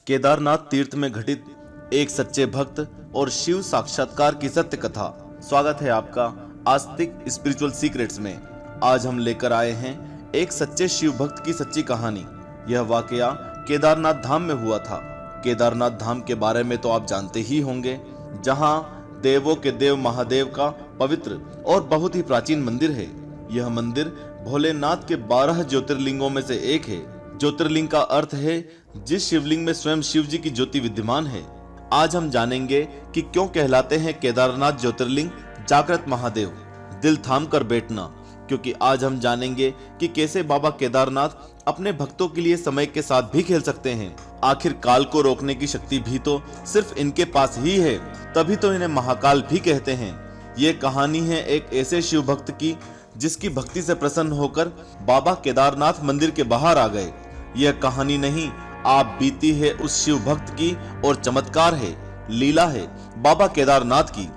केदारनाथ तीर्थ में घटित एक सच्चे भक्त और शिव साक्षात्कार की सत्य कथा। स्वागत है आपका आस्तिक स्पिरिचुअल सीक्रेट्स में। आज हम लेकर आए हैं एक सच्चे शिव भक्त की सच्ची कहानी। यह वाकया केदारनाथ धाम में हुआ था। केदारनाथ धाम के बारे में तो आप जानते ही होंगे, जहां देवों के देव महादेव का पवित्र और बहुत ही प्राचीन मंदिर है। यह मंदिर भोलेनाथ के 12 ज्योतिर्लिंगों में से एक है। ज्योतिर्लिंग का अर्थ है जिस शिवलिंग में स्वयं शिव जी की ज्योति विद्यमान है। आज हम जानेंगे कि क्यों कहलाते हैं केदारनाथ ज्योतिर्लिंग जागृत महादेव। दिल थाम कर बैठना, क्योंकि आज हम जानेंगे कि कैसे बाबा केदारनाथ अपने भक्तों के लिए समय के साथ भी खेल सकते हैं। आखिर काल को रोकने की शक्ति भी तो सिर्फ इनके पास ही है, तभी तो इन्हें महाकाल भी कहते हैं। ये कहानी है एक ऐसे शिव भक्त की जिसकी भक्ति से प्रसन्न होकर बाबा केदारनाथ मंदिर के बाहर आ गए। यह कहानी नहीं, आप बीती है उस शिव भक्त की और चमत्कार है, लीला है बाबा केदारनाथ की।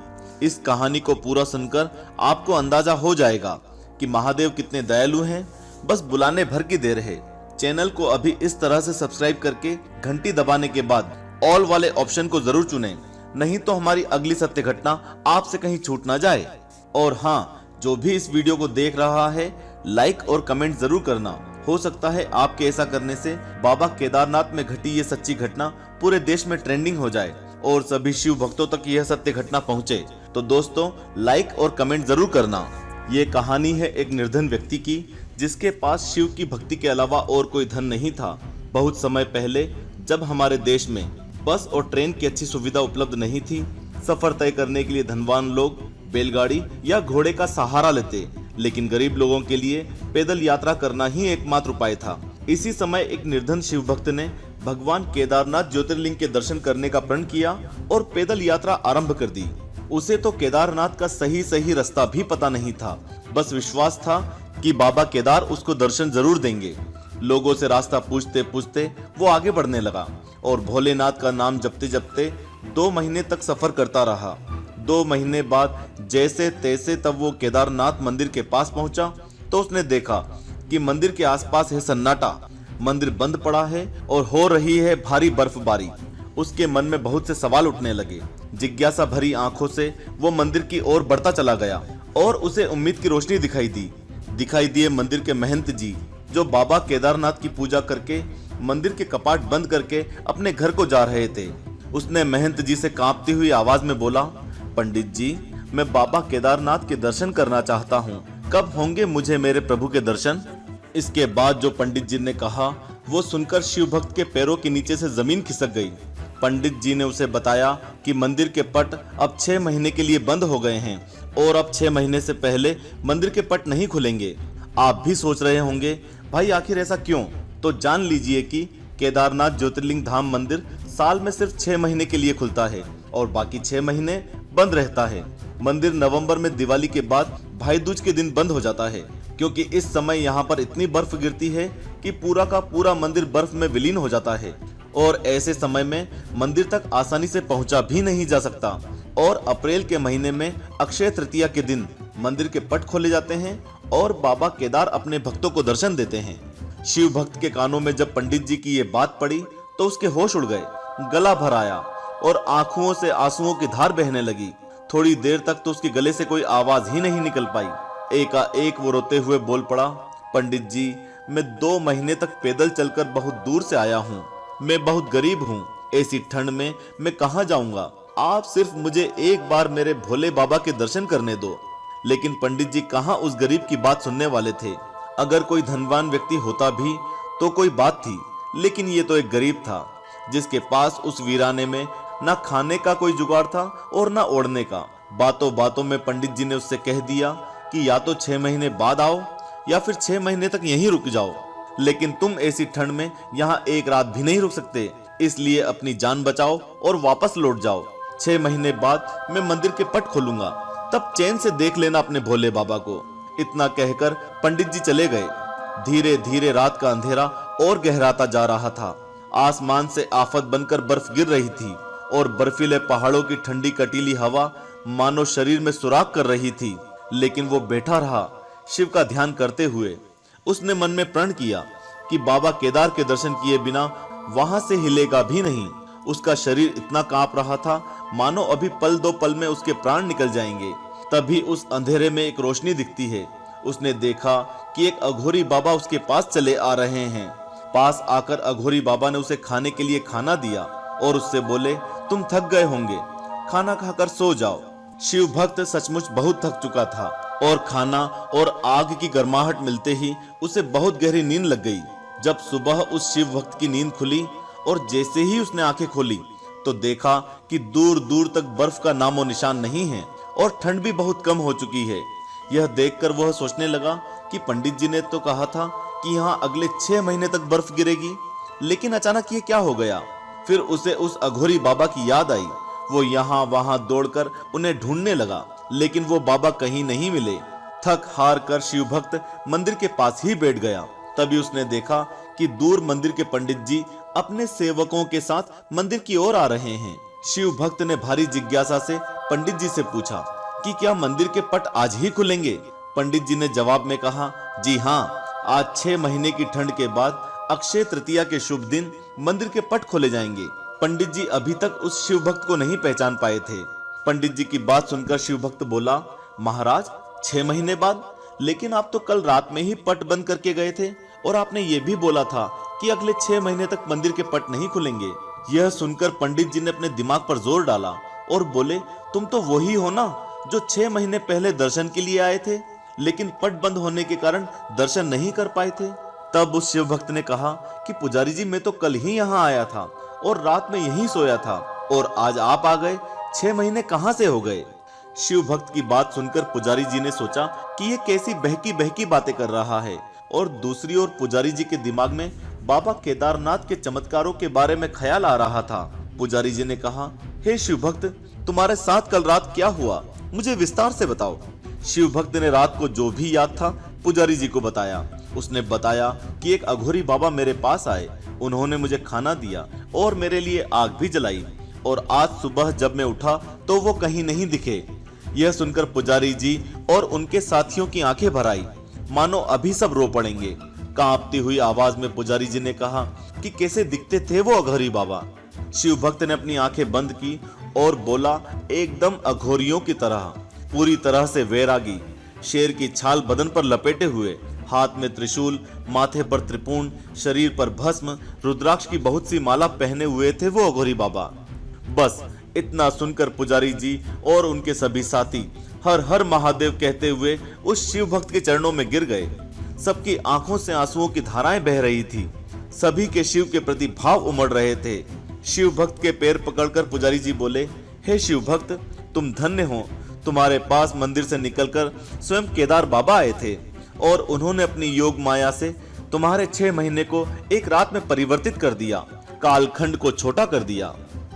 इस कहानी को पूरा सुनकर आपको अंदाजा हो जाएगा कि महादेव कितने दयालु हैं। बस बुलाने भर की देर है। चैनल को अभी इस तरह से सब्सक्राइब करके घंटी दबाने के बाद ऑल वाले ऑप्शन को जरूर चुनें, नहीं तो हमारी अगली सत्य घटना आपसे कहीं छूट ना जाए। और हाँ, जो भी इस वीडियो को देख रहा है, लाइक और कमेंट जरूर करना। हो सकता है आपके ऐसा करने से बाबा केदारनाथ में घटी ये सच्ची घटना पूरे देश में ट्रेंडिंग हो जाए और सभी शिव भक्तों तक यह सत्य घटना पहुंचे। तो दोस्तों, लाइक और कमेंट जरूर करना। ये कहानी है एक निर्धन व्यक्ति की, जिसके पास शिव की भक्ति के अलावा और कोई धन नहीं था। बहुत समय पहले, जब हमारे देश में बस और ट्रेन की अच्छी सुविधा उपलब्ध नहीं थी, सफर तय करने के लिए धनवान लोग बैलगाड़ी या घोड़े का सहारा लेते, लेकिन गरीब लोगों के लिए पैदल यात्रा करना ही एकमात्र उपाय था। इसी समय एक निर्धन शिव भक्त ने भगवान केदारनाथ ज्योतिर्लिंग के दर्शन करने का प्रण किया और पैदल यात्रा आरंभ कर दी। उसे तो केदारनाथ का सही रास्ता भी पता नहीं था, बस विश्वास था कि बाबा केदार उसको दर्शन जरूर देंगे। लोगों से रास्ता पूछते पूछते वो आगे बढ़ने लगा और भोलेनाथ का नाम जपते जपते 2 महीने तक सफर करता रहा। 2 महीने बाद जैसे तैसे तब वो केदारनाथ मंदिर के पास पहुंचा तो उसने देखा कि मंदिर के आसपास है सन्नाटा। मंदिर बंद पड़ा है और हो रही है भारी बर्फबारी। उसके मन में बहुत से सवाल उठने लगे। जिज्ञासा भरी आंखों से वो मंदिर की ओर बढ़ता चला गया और उसे उम्मीद की रोशनी दिखाई दिए मंदिर के महंत जी, जो बाबा केदारनाथ की पूजा करके मंदिर के कपाट बंद करके अपने घर को जा रहे थे। उसने महंत जी से कांपती हुई आवाज में बोला, पंडित जी, मैं बाबा केदारनाथ के दर्शन करना चाहता हूँ, कब होंगे मुझे मेरे प्रभु के दर्शन? इसके बाद जो पंडित जी ने कहा, वो सुनकर शिव भक्त के पैरों के नीचे से जमीन खिसक गई। पंडित जी ने उसे बताया कि मंदिर के पट अब 6 महीने के लिए बंद हो गए हैं और अब 6 महीने से पहले मंदिर के पट नहीं खुलेंगे। आप भी सोच रहे होंगे, भाई आखिर ऐसा क्यों? तो जान लीजिए कि केदारनाथ ज्योतिर्लिंग धाम मंदिर साल में सिर्फ 6 महीने के लिए खुलता है और बाकी 6 महीने बंद रहता है। मंदिर नवंबर में दिवाली के बाद भाई दूज के दिन बंद हो जाता है, क्योंकि इस समय यहाँ पर इतनी बर्फ गिरती है कि पूरा का पूरा मंदिर बर्फ में विलीन हो जाता है और ऐसे समय में मंदिर तक आसानी से पहुंचा भी नहीं जा सकता। और अप्रैल के महीने में अक्षय तृतीया के दिन मंदिर के पट खोले जाते हैं और बाबा केदार अपने भक्तों को दर्शन देते हैं। शिव भक्त के कानों में जब पंडित जी की ये बात पड़ी तो उसके होश उड़ गए, गला भर आया और आंखों से आंसुओं की धार बहने लगी। थोड़ी देर तक तो उसके गले से कोई आवाज ही नहीं निकल पाई। एकाएक वो रोते हुए बोल पड़ा, पंडित जी, मैं 2 महीने तक पैदल चलकर बहुत दूर से आया हूँ। मैं बहुत गरीब हूँ, ऐसी ठंड में मैं कहाँ जाऊंगा? आप सिर्फ मुझे एक बार मेरे भोले बाबा के दर्शन करने दो। लेकिन पंडित जी कहाँ उस गरीब की बात सुनने वाले थे। अगर कोई धनवान व्यक्ति होता भी तो कोई बात थी, लेकिन ये तो एक गरीब था, जिसके पास उस वीराने में ना खाने का कोई जुगाड़ था और ना ओढ़ने का। बातों बातों में पंडित जी ने उससे कह दिया कि या तो 6 महीने बाद आओ या फिर 6 महीने तक यहीं रुक जाओ, लेकिन तुम ऐसी ठंड में यहाँ एक रात भी नहीं रुक सकते, इसलिए अपनी जान बचाओ और वापस लौट जाओ। 6 महीने बाद मैं मंदिर के पट खोलूंगा, तब चैन से देख लेना अपने भोले बाबा को। इतना कहकर पंडित जी चले गए। धीरे धीरे रात का अंधेरा और गहराता जा रहा था। आसमान से आफत बनकर बर्फ गिर रही थी और बर्फीले पहाड़ों की ठंडी कटीली हवा मानो शरीर में सुराख कर रही थी। लेकिन वो बैठा रहा, शिव का ध्यान करते हुए। उसने मन में प्रण किया कि बाबा केदार के दर्शन किए बिना वहां से हिलेगा भी नहीं। उसका शरीर इतना कांप रहा था मानो अभी पल दो पल में उसके प्राण निकल जाएंगे। तभी उस अंधेरे में एक रोशनी दिखती है। उसने देखा कि एक अघोरी बाबा उसके पास चले आ रहे हैं। पास आकर अघोरी बाबा ने उसे खाने के लिए खाना दिया और उससे बोले, तुम थक गए होंगे, खाना खाकर सो जाओ। शिव भक्त सचमुच बहुत थक चुका था और खाना और आग की गर्माहट मिलते ही उसे बहुत गहरी नींद लग गई। जब सुबह उस शिव भक्त की नींद खुली और जैसे ही उसने आंखें खोली तो देखा कि दूर दूर तक बर्फ का नामो निशान नहीं है और ठंड भी बहुत कम हो चुकी है। यह देखकर वह सोचने लगा कि पंडित जी ने तो कहा था कि यहाँ अगले 6 महीने तक बर्फ गिरेगी, लेकिन अचानक ये क्या हो गया। फिर उसे उस अघोरी बाबा की याद आई। वो यहाँ वहां दौड़कर उन्हें ढूंढने लगा, लेकिन वो बाबा कहीं नहीं मिले। थक हार कर शिव भक्त मंदिर के पास ही बैठ गया। तभी उसने देखा कि दूर मंदिर के पंडित जी अपने सेवकों के साथ मंदिर की ओर आ रहे हैं। शिव भक्त ने भारी जिज्ञासा से पंडित जी से पूछा कि क्या मंदिर के पट आज ही खुलेंगे। पंडित जी ने जवाब में कहा, जी हाँ, आज 6 महीने की ठंड के बाद अक्षय तृतीया के शुभ दिन मंदिर के पट खोले जाएंगे। पंडित जी अभी तक उस शिव भक्त को नहीं पहचान पाए थे। पंडित जी की बात सुनकर शिव भक्त बोला, महाराज 6 महीने बाद? लेकिन आप तो कल रात में ही पट बंद करके गए थे और आपने ये भी बोला था कि अगले 6 महीने तक मंदिर के पट नहीं खुलेंगे। यह सुनकर पंडित जी ने अपने दिमाग पर जोर डाला और बोले, तुम तो वही हो ना जो 6 महीने पहले दर्शन के लिए आए थे, लेकिन पट बंद होने के कारण दर्शन नहीं कर पाए थे। तब उस शिव भक्त ने कहा कि पुजारी जी, मैं तो कल ही यहाँ आया था और रात में यहीं सोया था और आज आप आ गए, 6 महीने कहाँ से हो गए। शिव भक्त की बात सुनकर पुजारी जी ने सोचा कि ये कैसी बहकी बहकी बातें कर रहा है, और दूसरी ओर पुजारी जी के दिमाग में बाबा केदारनाथ के चमत्कारों के बारे में ख्याल आ रहा था। पुजारी जी ने कहा, हे शिव भक्त, तुम्हारे साथ कल रात क्या हुआ, मुझे विस्तार से बताओ। शिव भक्त ने रात को जो भी याद था पुजारी जी को बताया। उसने बताया कि एक अघोरी बाबा मेरे पास आए, उन्होंने मुझे खाना दिया और मेरे लिए आग भी जलाई, और आज सुबह जब मैं उठा तो वो कहीं नहीं दिखे। यह सुनकर पुजारी जी और उनके साथियों की आंखें भर आई, मानो अभी सब रो पड़ेंगे। कांपती हुई आवाज में पुजारी जी ने कहा कि कैसे दिखते थे वो अघोरी बाबा। शिव भक्त ने अपनी आंखें बंद की और बोला, एकदम अघोरियों की तरह, पूरी तरह से वैरागी, शेर की छाल बदन पर लपेटे हुए, हाथ में त्रिशूल, माथे पर त्रिपुंड, शरीर पर भस्म, रुद्राक्ष की बहुत सी माला पहने हुए थे वो अघोरी बाबा। बस इतना सुनकर पुजारी जी और उनके सभी साथी हर हर महादेव कहते हुए उस शिव भक्त के चरणों में गिर गए। सबकी आंखों से आंसुओं की धाराएं बह रही थी। सभी के शिव के प्रति भाव उमड़ रहे थे। शिव भक्त के पैर पकड़कर पुजारी जी बोले, हे शिव भक्त, तुम धन्य हो, तुम्हारे पास मंदिर से निकलकर स्वयं केदार बाबा आए थे और उन्होंने अपनी योग माया से तुम्हारे 6 महीने को एक रात में परिवर्तित कर दिया, कालखंड को छोटा कर दिया।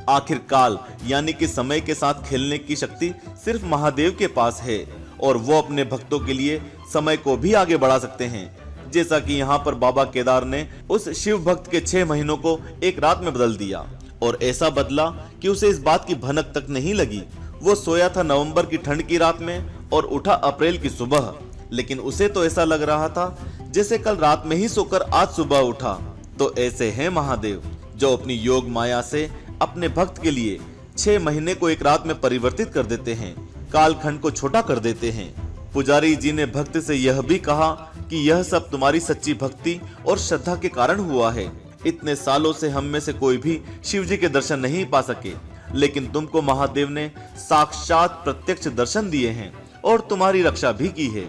आखिर काल यानी कि समय के साथ खेलने की शक्ति सिर्फ महादेव के पास है और वो अपने भक्तों के लिए समय को भी आगे बढ़ा सकते हैं। जैसा कि यहाँ पर बाबा केदार ने उस शिव भक्त के 6 महीनों को एक रात में बदल दिया, और ऐसा बदला कि उसे इस बात की भनक तक नहीं लगी। वो सोया था नवंबर की ठंड की रात में और उठा अप्रैल की सुबह, लेकिन उसे तो ऐसा लग रहा था जैसे कल रात में ही सोकर आज सुबह उठा। तो ऐसे हैं महादेव जो अपनी योग माया से अपने भक्त के लिए 6 महीने को एक रात में परिवर्तित कर देते हैं, कालखंड को छोटा कर देते हैं। पुजारी जी ने भक्त से यह भी कहा कि यह सब तुम्हारी सच्ची भक्ति और श्रद्धा के कारण हुआ है। इतने सालों से हम में से कोई भी शिव जी के दर्शन नहीं पा सके, लेकिन तुमको महादेव ने साक्षात प्रत्यक्ष दर्शन दिए हैं और तुम्हारी रक्षा भी की है।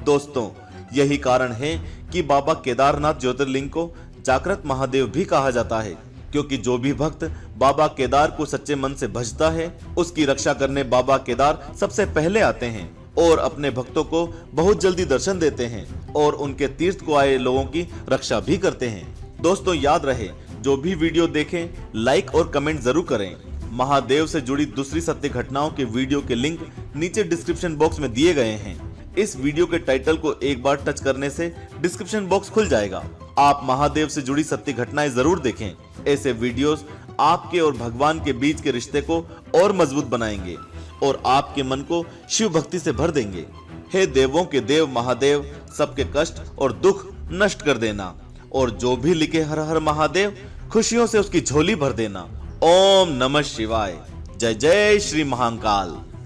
दोस्तों, यही कारण है कि बाबा केदारनाथ ज्योतिर्लिंग को जागृत महादेव भी कहा जाता है, क्योंकि जो भी भक्त बाबा केदार को सच्चे मन से भजता है, उसकी रक्षा करने बाबा केदार सबसे पहले आते हैं और अपने भक्तों को बहुत जल्दी दर्शन देते हैं और उनके तीर्थ को आए लोगों की रक्षा भी करते हैं। दोस्तों, याद रहे, जो भी वीडियो देखें लाइक और कमेंट जरूर करें। महादेव से जुड़ी दूसरी सत्य घटनाओं के वीडियो के लिंक नीचे डिस्क्रिप्शन बॉक्स में दिए गए हैं। इस वीडियो के टाइटल को एक बार टच करने से डिस्क्रिप्शन बॉक्स खुल जाएगा। आप महादेव से जुड़ी सत्य घटनाएं जरूर देखें। ऐसे वीडियोस आपके और भगवान के बीच के रिश्ते को और मजबूत बनाएंगे और आपके मन को शिव भक्ति से भर देंगे। हे देवों के देव महादेव, सबके कष्ट और दुख नष्ट कर देना। और जो भी लिखे हर हर महादेव, खुशियों से उसकी झोली भर देना। ओम नमः शिवाय। जय जय श्री महाकाल।